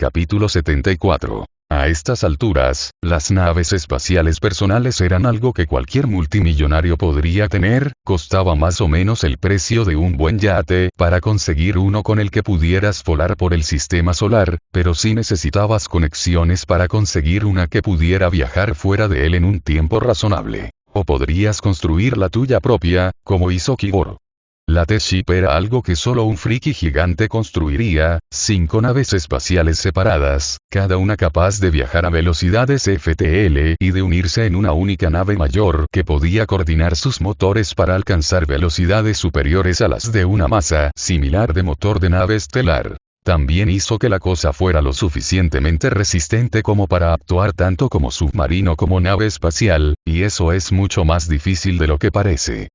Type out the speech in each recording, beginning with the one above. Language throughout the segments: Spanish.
Capítulo 74. A estas alturas, las naves espaciales personales eran algo que cualquier multimillonario podría tener, costaba más o menos el precio de un buen yate, para conseguir uno con el que pudieras volar por el sistema solar, pero sí necesitabas conexiones para conseguir una que pudiera viajar fuera de él en un tiempo razonable. O podrías construir la tuya propia, como hizo Kibor. La T-Ship era algo que solo un friki gigante construiría, 5 naves espaciales separadas, cada una capaz de viajar a velocidades FTL y de unirse en una única nave mayor que podía coordinar sus motores para alcanzar velocidades superiores a las de una masa similar de motor de nave estelar. También hizo que la cosa fuera lo suficientemente resistente como para actuar tanto como submarino como nave espacial, y eso es mucho más difícil de lo que parece.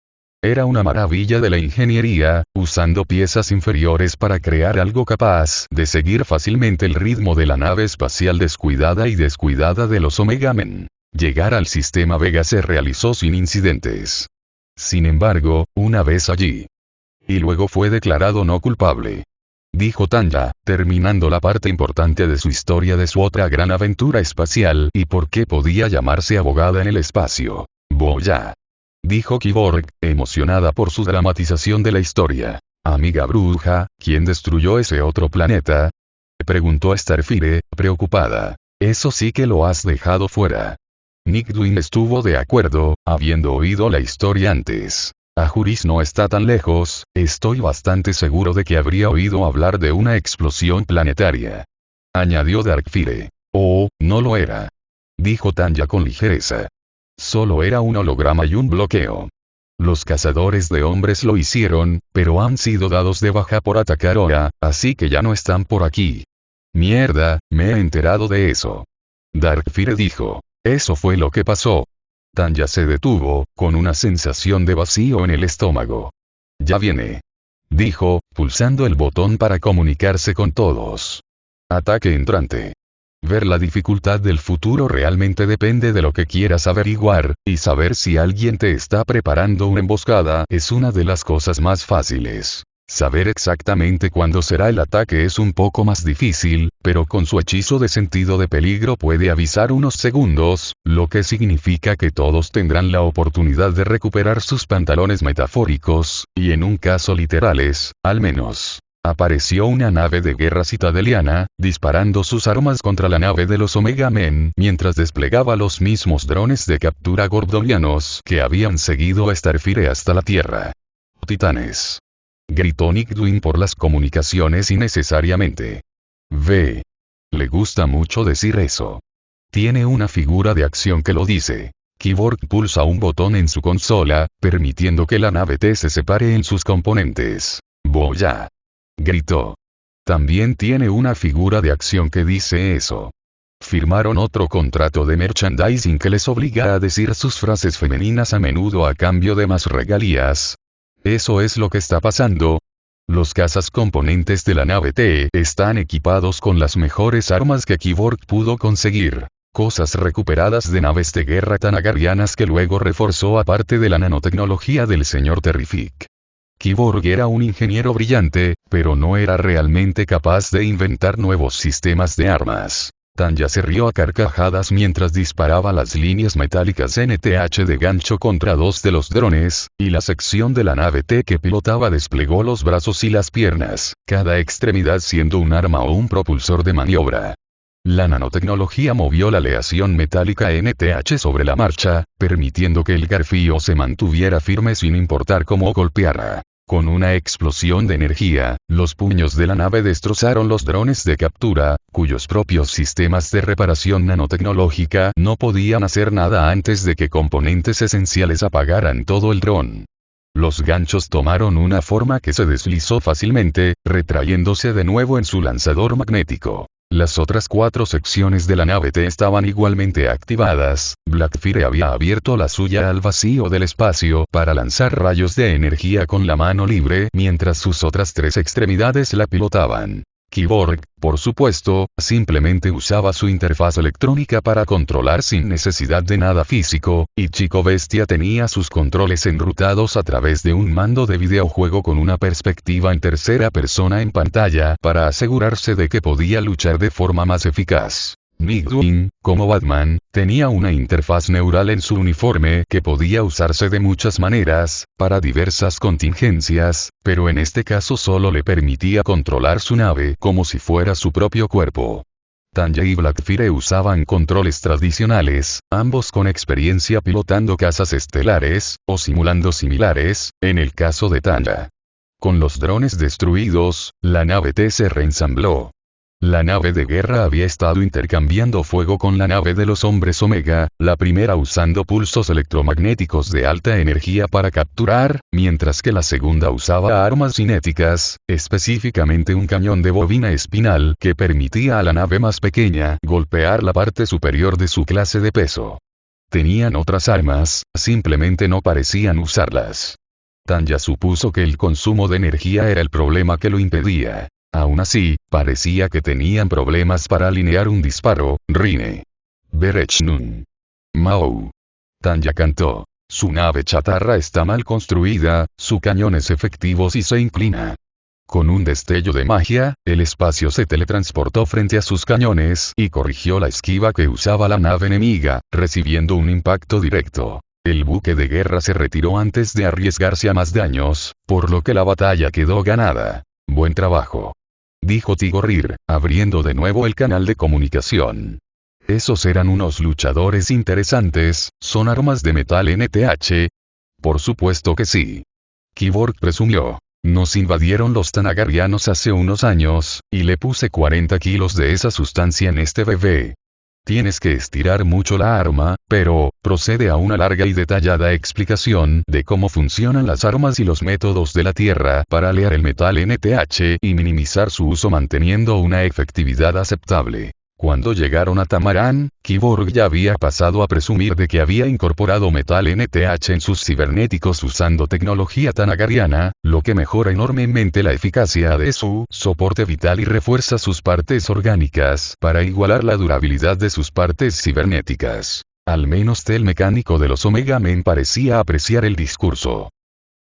Era una maravilla de la ingeniería, usando piezas inferiores para crear algo capaz de seguir fácilmente el ritmo de la nave espacial descuidada de los Omega Men. Llegar al sistema Vega se realizó sin incidentes. Sin embargo, una vez allí. Y luego fue declarado no culpable. Dijo Tanya, terminando la parte importante de su historia de su otra gran aventura espacial y por qué podía llamarse abogada en el espacio. Boya. Dijo Kiborg, emocionada por su dramatización de la historia. Amiga bruja, ¿quién destruyó ese otro planeta? Preguntó Starfire, preocupada. Eso sí que lo has dejado fuera. Nickduin estuvo de acuerdo, habiendo oído la historia antes. Ajuris no está tan lejos, estoy bastante seguro de que habría oído hablar de una explosión planetaria. Añadió Darkfire. Oh, no lo era. Dijo Tanya con ligereza. Solo era un holograma y un bloqueo. Los cazadores de hombres lo hicieron, pero han sido dados de baja por atacar Oa, así que ya no están por aquí. Mierda, me he enterado de eso. Darkfire dijo. Eso fue lo que pasó. Tanya se detuvo, con una sensación de vacío en el estómago. Ya viene. Dijo, pulsando el botón para comunicarse con todos. Ataque entrante. Ver la dificultad del futuro realmente depende de lo que quieras averiguar, y saber si alguien te está preparando una emboscada es una de las cosas más fáciles. Saber exactamente cuándo será el ataque es un poco más difícil, pero con su hechizo de sentido de peligro puede avisar unos segundos, lo que significa que todos tendrán la oportunidad de recuperar sus pantalones metafóricos, y en un caso literales, al menos. Apareció una nave de guerra citadeliana, disparando sus armas contra la nave de los Omega Men, mientras desplegaba los mismos drones de captura gordonianos que habían seguido a Starfire hasta la Tierra. Titanes. Gritó Nickduin por las comunicaciones innecesariamente. Ve. Le gusta mucho decir eso. Tiene una figura de acción que lo dice. Kiborg pulsa un botón en su consola, permitiendo que la nave T se separe en sus componentes. Boya. Gritó. También tiene una figura de acción que dice eso. Firmaron otro contrato de merchandising que les obliga a decir sus frases femeninas a menudo a cambio de más regalías. Eso es lo que está pasando. Los cazas componentes de la nave T están equipados con las mejores armas que Kiborg pudo conseguir. Cosas recuperadas de naves de guerra tanagarianas que luego reforzó a parte de la nanotecnología del señor Terrific. Kiborg era un ingeniero brillante, pero no era realmente capaz de inventar nuevos sistemas de armas. Tanya se rió a carcajadas mientras disparaba las líneas metálicas NTH de gancho contra 2 de los drones, y la sección de la nave T que pilotaba desplegó los brazos y las piernas, cada extremidad siendo un arma o un propulsor de maniobra. La nanotecnología movió la aleación metálica NTH sobre la marcha, permitiendo que el garfio se mantuviera firme sin importar cómo golpeara. Con una explosión de energía, los puños de la nave destrozaron los drones de captura, cuyos propios sistemas de reparación nanotecnológica no podían hacer nada antes de que componentes esenciales apagaran todo el dron. Los ganchos tomaron una forma que se deslizó fácilmente, retrayéndose de nuevo en su lanzador magnético. Las otras 4 secciones de la nave T estaban igualmente activadas. Blackfire había abierto la suya al vacío del espacio para lanzar rayos de energía con la mano libre mientras sus otras 3 extremidades la pilotaban. Kyborg, por supuesto, simplemente usaba su interfaz electrónica para controlar sin necesidad de nada físico, y Chico Bestia tenía sus controles enrutados a través de un mando de videojuego con una perspectiva en tercera persona en pantalla para asegurarse de que podía luchar de forma más eficaz. Nightwing, como Batman, tenía una interfaz neural en su uniforme que podía usarse de muchas maneras, para diversas contingencias, pero en este caso solo le permitía controlar su nave como si fuera su propio cuerpo. Tanya y Blackfire usaban controles tradicionales, ambos con experiencia pilotando cazas estelares, o simulando similares, en el caso de Tanya. Con los drones destruidos, la nave T se reensambló. La nave de guerra había estado intercambiando fuego con la nave de los hombres Omega, la primera usando pulsos electromagnéticos de alta energía para capturar, mientras que la segunda usaba armas cinéticas, específicamente un cañón de bobina espinal que permitía a la nave más pequeña golpear la parte superior de su clase de peso. Tenían otras armas, simplemente no parecían usarlas. Tanya supuso que el consumo de energía era el problema que lo impedía. Aún así, parecía que tenían problemas para alinear un disparo. Rine. Berechnun. Mao. Tanya cantó. Su nave chatarra está mal construida, su cañón es efectivo si se inclina. Con un destello de magia, el espacio se teletransportó frente a sus cañones y corrigió la esquiva que usaba la nave enemiga, recibiendo un impacto directo. El buque de guerra se retiró antes de arriesgarse a más daños, por lo que la batalla quedó ganada. Buen trabajo, dijo Tigorir, abriendo de nuevo el canal de comunicación. Esos eran unos luchadores interesantes, ¿son armas de metal NTH? Por supuesto que sí. Kyborg presumió. Nos invadieron los Tanagarianos hace unos años, y le puse 40 kilos de esa sustancia en este bebé. Tienes que estirar mucho la arma, pero, procede a una larga y detallada explicación de cómo funcionan las armas y los métodos de la Tierra para alear el metal NTH y minimizar su uso manteniendo una efectividad aceptable. Cuando llegaron a Tamaran, Kyborg ya había pasado a presumir de que había incorporado metal NTH en sus cibernéticos usando tecnología tanagariana, lo que mejora enormemente la eficacia de su soporte vital y refuerza sus partes orgánicas para igualar la durabilidad de sus partes cibernéticas. Al menos el mecánico de los Omega Men parecía apreciar el discurso.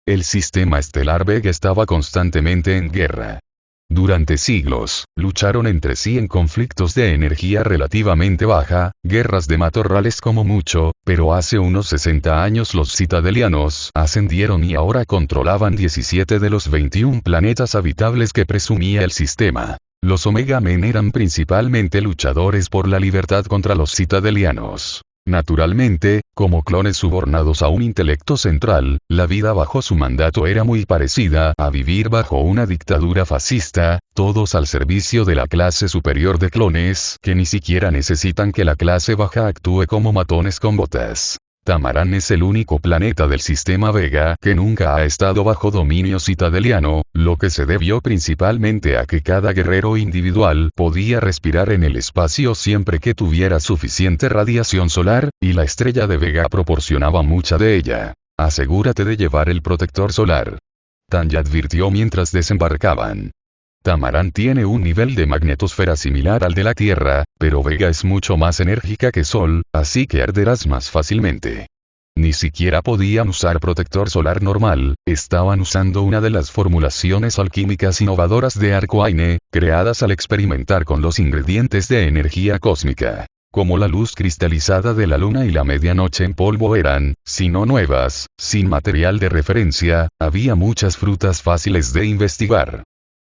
El sistema estelar Vega estaba constantemente en guerra. Durante siglos, lucharon entre sí en conflictos de energía relativamente baja, guerras de matorrales como mucho, pero hace unos 60 años los citadelianos ascendieron y ahora controlaban 17 de los 21 planetas habitables que presumía el sistema. Los Omega Men eran principalmente luchadores por la libertad contra los citadelianos. Naturalmente, como clones subornados a un intelecto central, la vida bajo su mandato era muy parecida a vivir bajo una dictadura fascista, todos al servicio de la clase superior de clones que ni siquiera necesitan que la clase baja actúe como matones con botas. Tamaran es el único planeta del sistema Vega que nunca ha estado bajo dominio citadeliano, lo que se debió principalmente a que cada guerrero individual podía respirar en el espacio siempre que tuviera suficiente radiación solar, y la estrella de Vega proporcionaba mucha de ella. Asegúrate de llevar el protector solar. Tanya advirtió mientras desembarcaban. Tamaran tiene un nivel de magnetosfera similar al de la Tierra, pero Vega es mucho más enérgica que Sol, así que arderás más fácilmente. Ni siquiera podían usar protector solar normal, estaban usando una de las formulaciones alquímicas innovadoras de Arcoine, creadas al experimentar con los ingredientes de energía cósmica. Como la luz cristalizada de la luna y la medianoche en polvo eran, si no nuevas, sin material de referencia, había muchas frutas fáciles de investigar.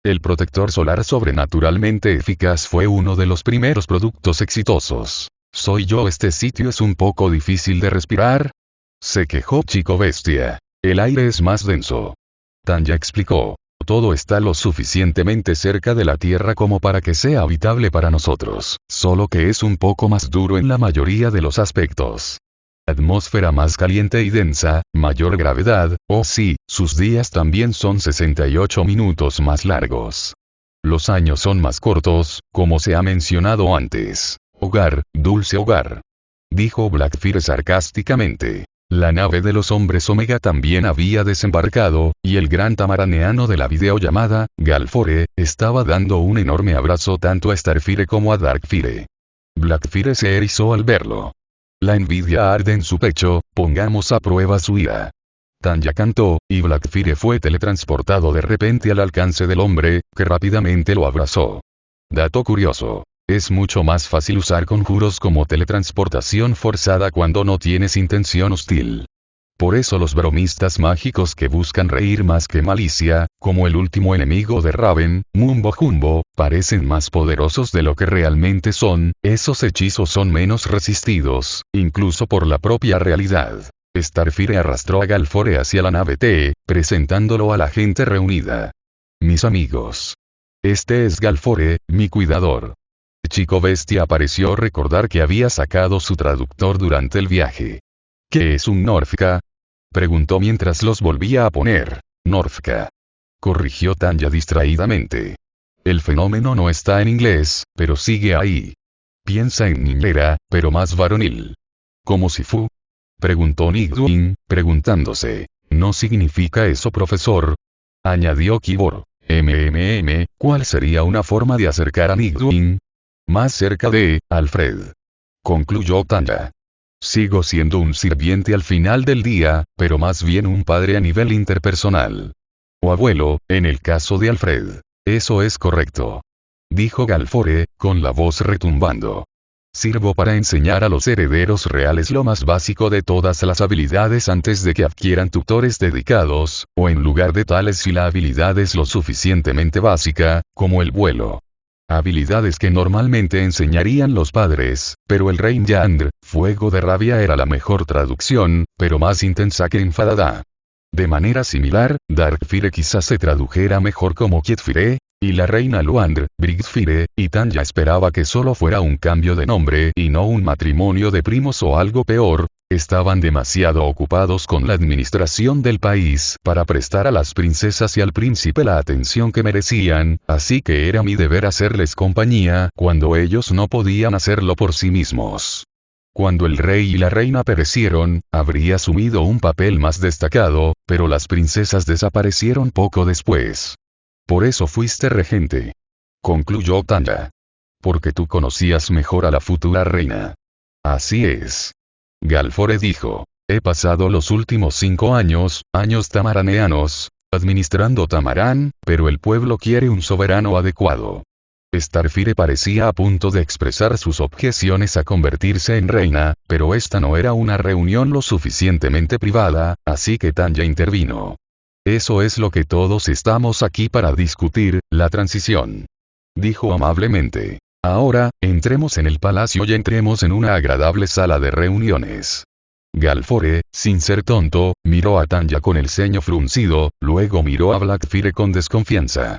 El protector solar sobrenaturalmente eficaz fue uno de los primeros productos exitosos. ¿Soy yo? Este sitio es un poco difícil de respirar. Se quejó Chico Bestia. El aire es más denso. Tanya explicó. Todo está lo suficientemente cerca de la Tierra como para que sea habitable para nosotros, solo que es un poco más duro en la mayoría de los aspectos. Atmósfera más caliente y densa, mayor gravedad, oh sí, sus días también son 68 minutos más largos. Los años son más cortos, como se ha mencionado antes. Hogar, dulce hogar, dijo Blackfire sarcásticamente. La nave de los hombres Omega también había desembarcado, y el gran tamaraneano de la videollamada, Galfore, estaba dando un enorme abrazo tanto a Starfire como a Darkfire. Blackfire se erizó al verlo. La envidia arde en su pecho, pongamos a prueba su ira. Tanya cantó, y Blackfire fue teletransportado de repente al alcance del hombre, que rápidamente lo abrazó. Dato curioso. Es mucho más fácil usar conjuros como teletransportación forzada cuando no tienes intención hostil. Por eso los bromistas mágicos que buscan reír más que malicia, como el último enemigo de Raven, Mumbo Jumbo, parecen más poderosos de lo que realmente son. Esos hechizos son menos resistidos, incluso por la propia realidad. Starfire arrastró a Galfore hacia la nave T, presentándolo a la gente reunida. Mis amigos. Este es Galfore, mi cuidador. Chico Bestia pareció recordar que había sacado su traductor durante el viaje. ¿Qué es un Norfka? Preguntó mientras los volvía a poner. Norfka. Corrigió Tanya distraídamente. El fenómeno no está en inglés, pero sigue ahí. Piensa en niñera, pero más varonil. ¿Cómo si fu? Preguntó Nightwing, preguntándose. ¿No significa eso, profesor? Añadió Kibor. ¿Cuál sería una forma de acercar a Nightwing? Más cerca de, Alfred. Concluyó Tanya. Sigo siendo un sirviente al final del día, pero más bien un padre a nivel interpersonal. O abuelo, en el caso de Alfred. Eso es correcto. Dijo Galfore, con la voz retumbando. Sirvo para enseñar a los herederos reales lo más básico de todas las habilidades antes de que adquieran tutores dedicados, o en lugar de tales si la habilidad es lo suficientemente básica, como el vuelo. Habilidades que normalmente enseñarían los padres, pero el rey Yandr, fuego de rabia era la mejor traducción, pero más intensa que enfadada. De manera similar, Darkfire quizás se tradujera mejor como Quietfire, y la reina Luandr, Brightfire, y Tanya esperaba que solo fuera un cambio de nombre y no un matrimonio de primos o algo peor. Estaban demasiado ocupados con la administración del país para prestar a las princesas y al príncipe la atención que merecían, así que era mi deber hacerles compañía cuando ellos no podían hacerlo por sí mismos. Cuando el rey y la reina perecieron, habría asumido un papel más destacado, pero las princesas desaparecieron poco después. Por eso fuiste regente. Concluyó Tanya. Porque tú conocías mejor a la futura reina. Así es. Galfore dijo. He pasado los últimos 5 años tamaraneanos, administrando Tamarán, pero el pueblo quiere un soberano adecuado. Starfire parecía a punto de expresar sus objeciones a convertirse en reina, pero esta no era una reunión lo suficientemente privada, así que Tanya intervino. Eso es lo que todos estamos aquí para discutir, la transición. Dijo amablemente. Ahora, entremos en el palacio y entremos en una agradable sala de reuniones. Galfore, sin ser tonto, miró a Tanya con el ceño fruncido, luego miró a Blackfire con desconfianza.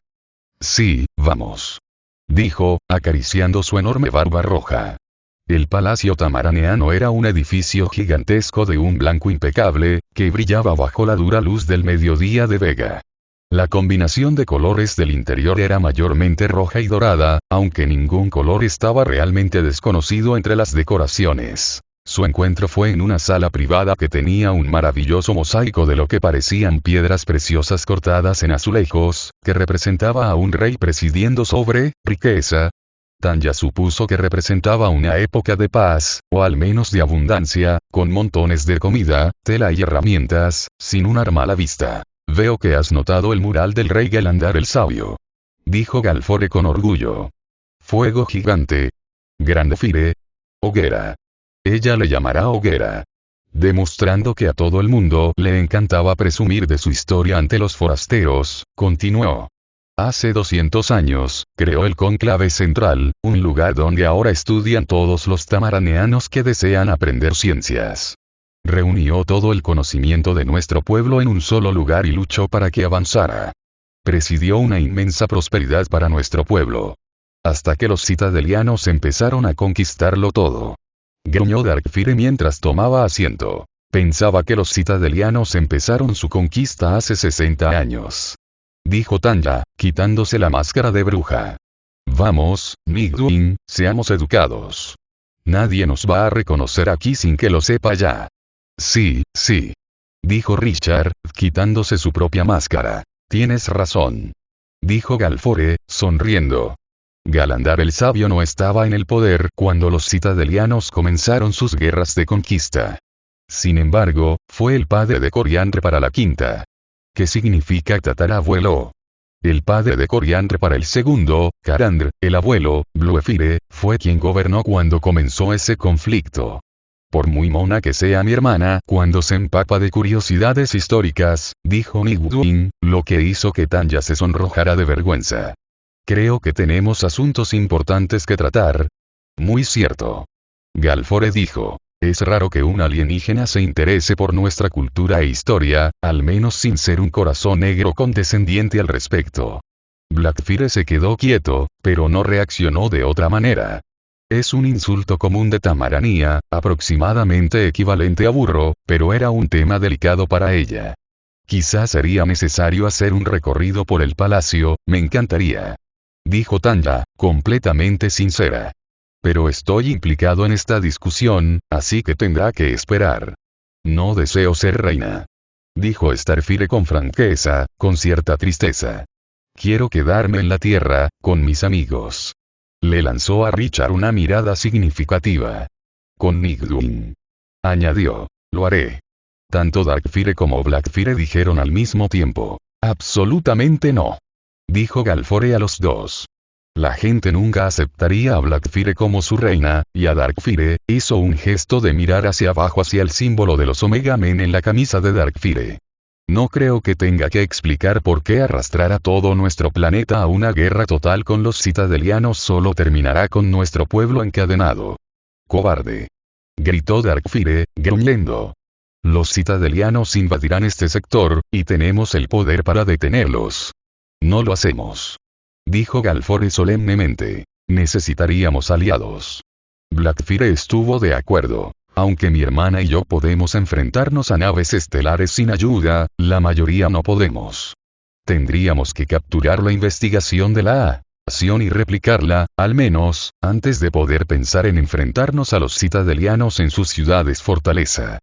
Sí, vamos. Dijo, acariciando su enorme barba roja. El palacio tamaraneano era un edificio gigantesco de un blanco impecable, que brillaba bajo la dura luz del mediodía de Vega. La combinación de colores del interior era mayormente roja y dorada, aunque ningún color estaba realmente desconocido entre las decoraciones. Su encuentro fue en una sala privada que tenía un maravilloso mosaico de lo que parecían piedras preciosas cortadas en azulejos, que representaba a un rey presidiendo sobre riqueza. Tanya supuso que representaba una época de paz, o al menos de abundancia, con montones de comida, tela y herramientas, sin un arma a la vista. Veo que has notado el mural del rey Galandar el Sabio. Dijo Galfore con orgullo. Fuego gigante. Grande fire. Hoguera. Ella le llamará hoguera. Demostrando que a todo el mundo le encantaba presumir de su historia ante los forasteros, continuó. Hace 200 años, creó el Cónclave Central, un lugar donde ahora estudian todos los tamaraneanos que desean aprender ciencias. Reunió todo el conocimiento de nuestro pueblo en un solo lugar y luchó para que avanzara. Presidió una inmensa prosperidad para nuestro pueblo. Hasta que los citadelianos empezaron a conquistarlo todo. Gruñó Darkfire mientras tomaba asiento. Pensaba que los citadelianos empezaron su conquista hace 60 años. Dijo Tanya, quitándose la máscara de bruja. Vamos, Nightwing, seamos educados. Nadie nos va a reconocer aquí sin que lo sepa ya. Sí, sí. Dijo Richard, quitándose su propia máscara. Tienes razón. Dijo Galfore, sonriendo. Galandar el Sabio no estaba en el poder cuando los citadelianos comenzaron sus guerras de conquista. Sin embargo, fue el padre de Coriandre para la quinta. ¿Qué significa tatarabuelo? El padre de Coriandre para el segundo, Carandre, el abuelo, Bluefire, fue quien gobernó cuando comenzó ese conflicto. Por muy mona que sea mi hermana, cuando se empapa de curiosidades históricas, dijo Nigduin, lo que hizo que Tanya se sonrojara de vergüenza. Creo que tenemos asuntos importantes que tratar. Muy cierto. Galfore dijo. Es raro que un alienígena se interese por nuestra cultura e historia, al menos sin ser un corazón negro condescendiente al respecto. Blackfire se quedó quieto, pero no reaccionó de otra manera. Es un insulto común de Tamaranía, aproximadamente equivalente a burro, pero era un tema delicado para ella. Quizás sería necesario hacer un recorrido por el palacio, me encantaría. Dijo Tanya, completamente sincera. Pero estoy implicado en esta discusión, así que tendrá que esperar. No deseo ser reina. Dijo Starfire con franqueza, con cierta tristeza. Quiero quedarme en la tierra, con mis amigos. Le lanzó a Richard una mirada significativa. Con Nigduin. Añadió. Lo haré. Tanto Darkfire como Blackfire dijeron al mismo tiempo. Absolutamente no. Dijo Galfore a los dos. La gente nunca aceptaría a Blackfire como su reina, y a Darkfire, hizo un gesto de mirar hacia abajo hacia el símbolo de los Omega Men en la camisa de Darkfire. No creo que tenga que explicar por qué arrastrar a todo nuestro planeta a una guerra total con los citadelianos solo terminará con nuestro pueblo encadenado. Cobarde. Gritó Darkfire, gruñendo. Los citadelianos invadirán este sector, y tenemos el poder para detenerlos. No lo hacemos. Dijo Galfore solemnemente. Necesitaríamos aliados. Blackfire estuvo de acuerdo. Aunque mi hermana y yo podemos enfrentarnos a naves estelares sin ayuda, la mayoría no podemos. Tendríamos que capturar la investigación de la acción y replicarla, al menos, antes de poder pensar en enfrentarnos a los citadelianos en sus ciudades fortaleza.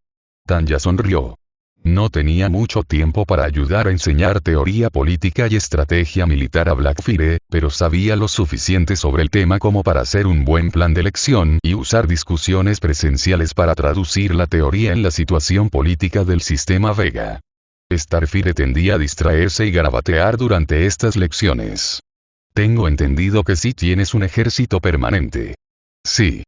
Tanya sonrió. No tenía mucho tiempo para ayudar a enseñar teoría política y estrategia militar a Blackfire, pero sabía lo suficiente sobre el tema como para hacer un buen plan de elección y usar discusiones presenciales para traducir la teoría en la situación política del sistema Vega. Starfire tendía a distraerse y garabatear durante estas lecciones. Tengo entendido que sí tienes un ejército permanente. Sí.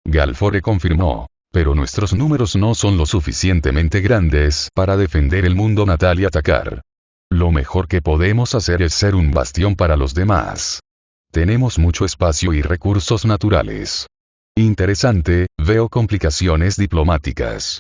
Galfore confirmó. Pero nuestros números no son lo suficientemente grandes para defender el mundo natal y atacar. Lo mejor que podemos hacer es ser un bastión para los demás. Tenemos mucho espacio y recursos naturales. Interesante, veo complicaciones diplomáticas.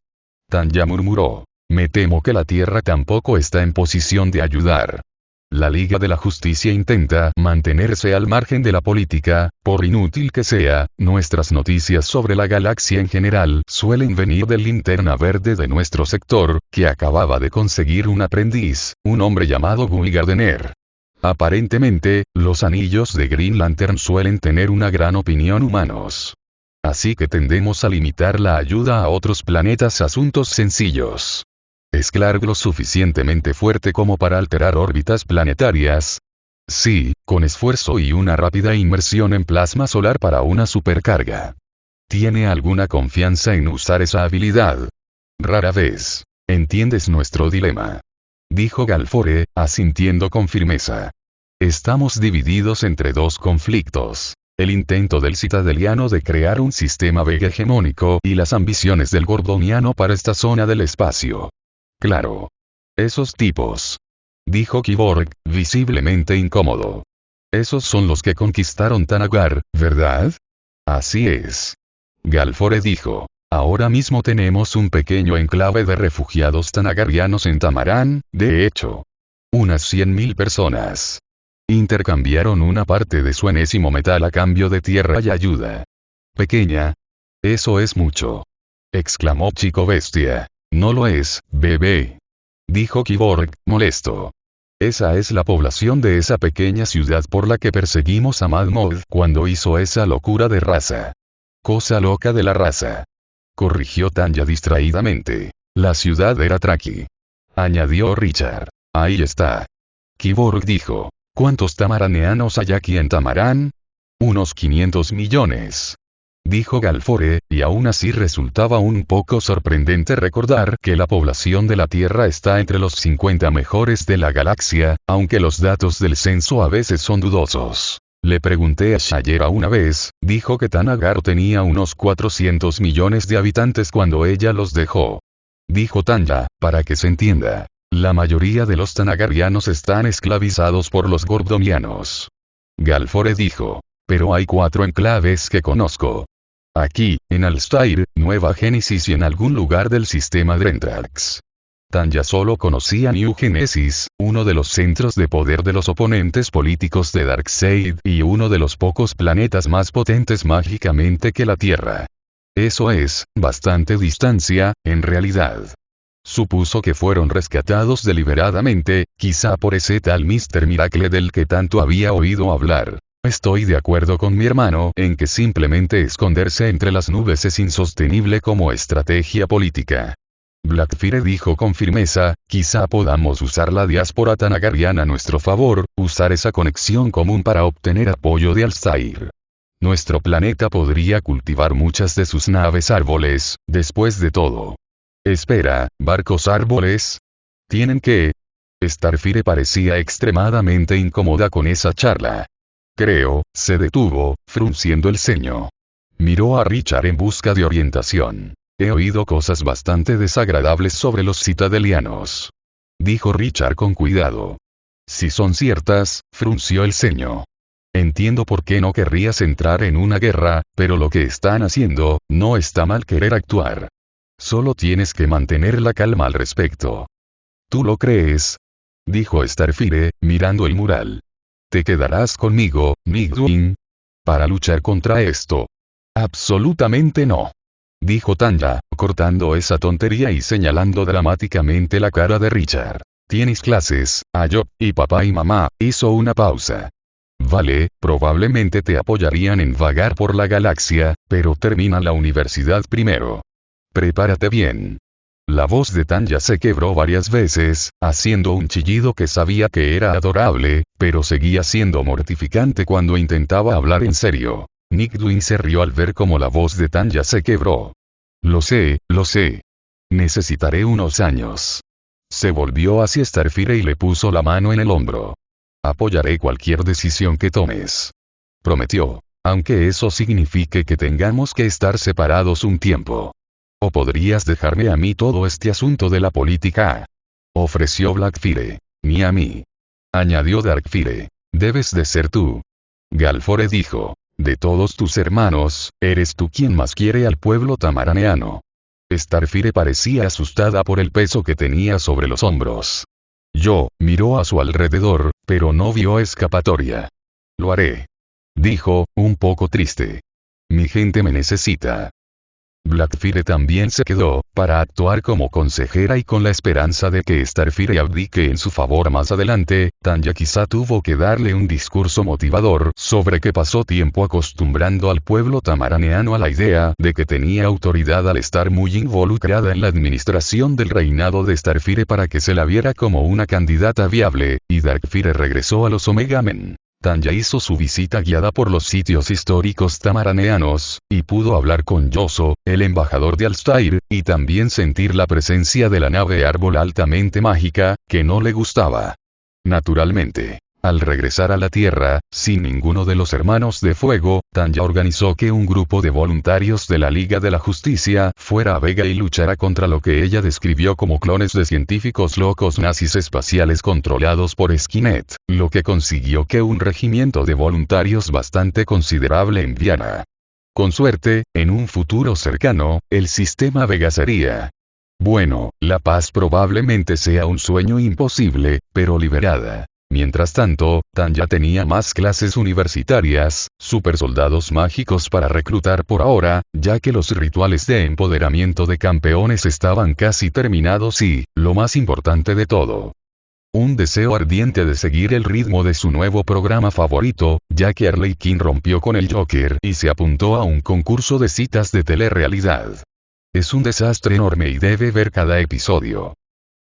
Tanya murmuró. Me temo que la Tierra tampoco está en posición de ayudar. La Liga de la Justicia intenta mantenerse al margen de la política, por inútil que sea. Nuestras noticias sobre la galaxia en general suelen venir del Linterna Verde de nuestro sector, que acababa de conseguir un aprendiz, un hombre llamado Guy Gardner. Aparentemente, los anillos de Green Lantern suelen tener una gran opinión humanos. Así que tendemos a limitar la ayuda a otros planetas a asuntos sencillos. ¿Es Clark lo suficientemente fuerte como para alterar órbitas planetarias? Sí, con esfuerzo y una rápida inmersión en plasma solar para una supercarga. ¿Tiene alguna confianza en usar esa habilidad? Rara vez. ¿Entiendes nuestro dilema? Dijo Galfore, asintiendo con firmeza. Estamos divididos entre dos conflictos. El intento del citadeliano de crear un sistema Vega hegemónico y las ambiciones del gordoniano para esta zona del espacio. Claro. Esos tipos. Dijo Kiborg, visiblemente incómodo. Esos son los que conquistaron Tanagar, ¿verdad? Así es. Galfore dijo. Ahora mismo tenemos un pequeño enclave de refugiados tanagarianos en Tamarán, de hecho. Unas 100.000 personas. Intercambiaron una parte de su enésimo metal a cambio de tierra y ayuda. Pequeña. Eso es mucho. Exclamó Chico Bestia. No lo es, bebé. Dijo Kiborg, molesto. Esa es la población de esa pequeña ciudad por la que perseguimos a Mad Mod cuando hizo esa locura de raza. Cosa loca de la raza. Corrigió Tanya distraídamente. La ciudad era Traki. Añadió Richard. Ahí está. Kiborg dijo. ¿Cuántos tamaraneanos hay aquí en Tamarán? Unos 500 millones. Dijo Galfore, y aún así resultaba un poco sorprendente recordar que la población de la Tierra está entre los 50 mejores de la galaxia, aunque los datos del censo a veces son dudosos. Le pregunté a Shayera una vez, dijo que Tanagar tenía unos 400 millones de habitantes cuando ella los dejó. Dijo Tanya, para que se entienda. La mayoría de los tanagarianos están esclavizados por los gordomianos. Galfore dijo. Pero hay 4 enclaves que conozco. Aquí, en Alstair, Nueva Génesis y en algún lugar del sistema Drentrax. Tanya solo conocía New Genesis, uno de los centros de poder de los oponentes políticos de Darkseid y uno de los pocos planetas más potentes mágicamente que la Tierra. Eso es, bastante distancia, en realidad. Supuso que fueron rescatados deliberadamente, quizá por ese tal Mr. Miracle del que tanto había oído hablar. Estoy de acuerdo con mi hermano en que simplemente esconderse entre las nubes es insostenible como estrategia política. Blackfire dijo con firmeza, quizá podamos usar la diáspora tanagariana a nuestro favor, usar esa conexión común para obtener apoyo de Alstair. Nuestro planeta podría cultivar muchas de sus naves árboles, después de todo. Espera, ¿barcos árboles? ¿Tienen qué? Starfire parecía extremadamente incómoda con esa charla. Creo, se detuvo, frunciendo el ceño. Miró a Richard en busca de orientación. He oído cosas bastante desagradables sobre los citadelianos. Dijo Richard con cuidado. Si son ciertas, frunció el ceño. Entiendo por qué no querrías entrar en una guerra, pero lo que están haciendo, no está mal querer actuar. Solo tienes que mantener la calma al respecto. ¿Tú lo crees? Dijo Starfire, mirando el mural. ¿Te quedarás conmigo, Nightwing? ¿Para luchar contra esto? Absolutamente no. Dijo Tanya, cortando esa tontería y señalando dramáticamente la cara de Richard. Tienes clases, Ayop, y papá y mamá, hizo una pausa. Vale, probablemente te apoyarían en vagar por la galaxia, pero termina la universidad primero. Prepárate bien. La voz de Tanya se quebró varias veces, haciendo un chillido que sabía que era adorable, pero seguía siendo mortificante cuando intentaba hablar en serio. Nightwing se rió al ver cómo la voz de Tanya se quebró. Lo sé, lo sé. Necesitaré unos años. Se volvió hacia Starfire y le puso la mano en el hombro. Apoyaré cualquier decisión que tomes. Prometió, aunque eso signifique que tengamos que estar separados un tiempo. ¿O podrías dejarme a mí todo este asunto de la política? Ofreció Blackfire. Ni a mí. Añadió Darkfire. Debes de ser tú. Galfore dijo. De todos tus hermanos, eres tú quien más quiere al pueblo tamaraneano. Starfire parecía asustada por el peso que tenía sobre los hombros. Miró a su alrededor, pero no vio escapatoria. Lo haré. Dijo, un poco triste. Mi gente me necesita. Blackfire también se quedó, para actuar como consejera y con la esperanza de que Starfire abdique en su favor más adelante. Tanya quizá tuvo que darle un discurso motivador sobre que pasó tiempo acostumbrando al pueblo tamaraneano a la idea de que tenía autoridad al estar muy involucrada en la administración del reinado de Starfire para que se la viera como una candidata viable, y Darkfire regresó a los Omega Men. Tanya hizo su visita guiada por los sitios históricos tamaraneanos, y pudo hablar con Yoso, el embajador de Alstair, y también sentir la presencia de la nave árbol altamente mágica, que no le gustaba. Naturalmente. Al regresar a la Tierra, sin ninguno de los hermanos de fuego, Tanya organizó que un grupo de voluntarios de la Liga de la Justicia fuera a Vega y luchara contra lo que ella describió como clones de científicos locos nazis espaciales controlados por Skynet, lo que consiguió que un regimiento de voluntarios bastante considerable enviara. Con suerte, en un futuro cercano, el sistema Vega sería. Bueno, la paz probablemente sea un sueño imposible, pero liberada. Mientras tanto, Tanya tenía más clases universitarias, supersoldados mágicos para reclutar por ahora, ya que los rituales de empoderamiento de campeones estaban casi terminados y, lo más importante de todo, un deseo ardiente de seguir el ritmo de su nuevo programa favorito, ya que Harley Quinn rompió con el Joker y se apuntó a un concurso de citas de telerrealidad. Es un desastre enorme y debe ver cada episodio.